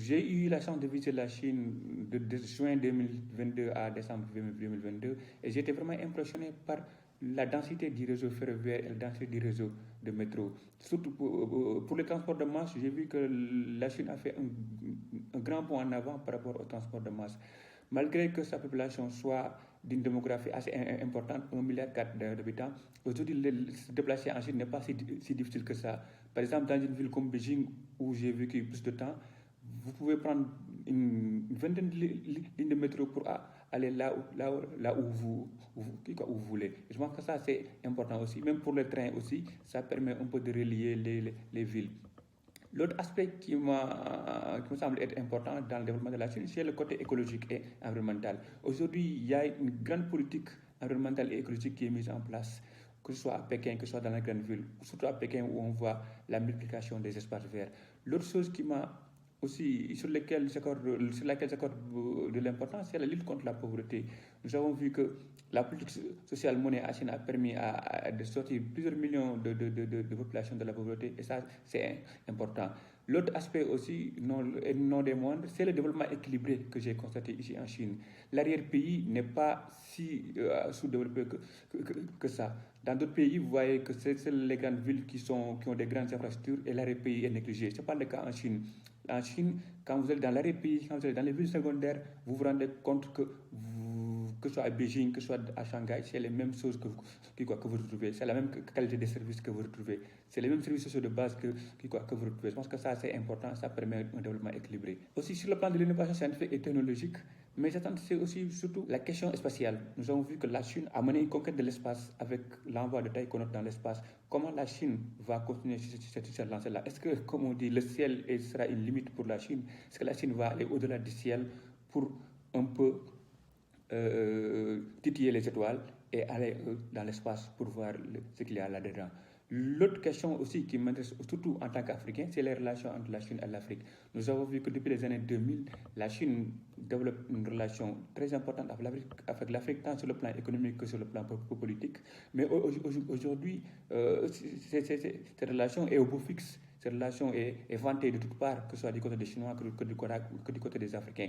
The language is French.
J'ai eu la chance de visiter la Chine de juin 2022 à décembre 2022 et j'étais vraiment impressionné par la densité du réseau ferroviaire et la densité du réseau de métro. Surtout pour les transports de masse, j'ai vu que la Chine a fait un grand bond en avant par rapport au transport de masse. Malgré que sa population soit d'une démographie assez importante, 1,4 milliard d'habitants, aujourd'hui, se déplacer en Chine n'est pas si difficile que ça. Par exemple, dans une ville comme Beijing, où j'ai vécu plus de temps, vous pouvez prendre une vingtaine de lignes de métro pour aller là où vous voulez. Je pense que ça, c'est important aussi. Même pour le train aussi, ça permet un peu de relier les villes. L'autre aspect qui me semble être important dans le développement de la Chine, c'est le côté écologique et environnemental. Aujourd'hui, il y a une grande politique environnementale et écologique qui est mise en place, que ce soit à Pékin, que ce soit dans la grande ville, surtout à Pékin où on voit la multiplication des espaces verts. L'autre chose qui m'a aussi sur laquelle j'accorde de l'importance, c'est la lutte contre la pauvreté. Nous avons vu que la politique sociale monnaie à Chine a permis de sortir plusieurs millions de populations de la pauvreté et ça, c'est important. L'autre aspect aussi, non des moindres, c'est le développement équilibré que j'ai constaté ici en Chine. L'arrière-pays n'est pas si sous-développé que ça. Dans d'autres pays, vous voyez que c'est les grandes villes qui ont des grandes infrastructures et l'arrière-pays est négligé. Ce n'est pas le cas en Chine. En Chine, quand vous êtes dans l'arrière-pays, quand vous êtes dans les villes secondaires, vous vous rendez compte que ce soit à Beijing, que ce soit à Shanghai, c'est les mêmes choses que vous retrouvez. C'est la même qualité de services que vous retrouvez. C'est les mêmes services sociaux de base que vous retrouvez. Je pense que ça, c'est important. Ça permet un développement équilibré. Aussi, sur le plan de l'innovation scientifique et technologique, mais c'est aussi surtout la question spatiale. Nous avons vu que la Chine a mené une conquête de l'espace avec l'envoi de taïkonautes dans l'espace. Comment la Chine va continuer cette lancée-là? Est-ce que, comme on dit, le ciel sera une limite pour la Chine? Est-ce que la Chine va aller au-delà du ciel pour un peu titiller les étoiles et aller dans l'espace pour voir ce qu'il y a là-dedans? L'autre question aussi qui m'intéresse surtout en tant qu'Africain, c'est les relations entre la Chine et l'Afrique. Nous avons vu que depuis les années 2000, la Chine développe une relation très importante avec l'Afrique, tant sur le plan économique que sur le plan politique. Mais aujourd'hui, cette relation est au bout fixe. Cette relation est vantée de toutes parts, que ce soit du côté des Chinois que du côté des Africains.